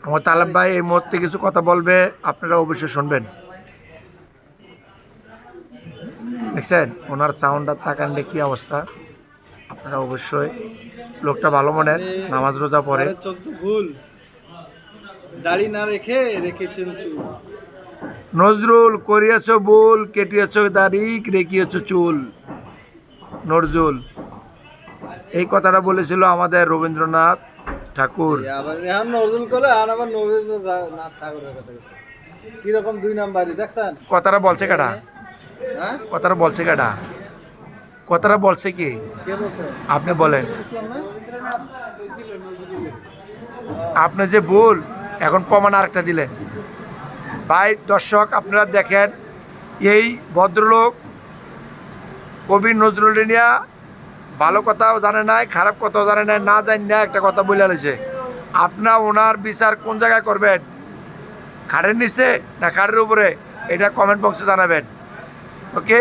আমার তালেব ভাই এই মুহূর্তে কিছু কথা বলবে, আপনারা অবশ্যই শুনবেন। দেখছেন ওনার সাউন্ডার তাকানলে কি অবস্থা, আপনারা অবশ্যই। লোকটা ভালো মনের, নামাজ রোজা পড়ে। চোখ ভুল, দাড়ি না রেখে রেখেছেন চুল। নজরুল করিয়াছ ভুল, কেটিয়াছ দাড়ি, রেখিয়েছ চুল। নজরুল এই কথাটা বলেছিল আমাদের রবীন্দ্রনাথ ঠাকুর। আবার এখন নজরুল করলে আর আবার রবীন্দ্রনাথ ঠাকুরের কথা কিরকম দুই নাম্বারই দেখছেন। কথাটা বলছে কাটা, হ্যাঁ কথাটা বলছে কাটা, কথাটা বলছে কি কে বলছে? আপনি বলেন। ইসলাম না? আপনি যে ভুল এখন প্রমাণ আরেকটা দিলেন। ভাই দর্শক আপনারা দেখেন, এই ভদ্রলোক কবি নজরুল নিয়া ভালো কথাও জানে নাই, খারাপ কথাও জানে নাই, না জানি না একটা কথা বলে আলেছে। আপনার ওনার বিচার কোন জায়গায় করবেন, খাটের নিচে না খাটের উপরে, এটা কমেন্ট বক্সে জানাবেন। ওকে।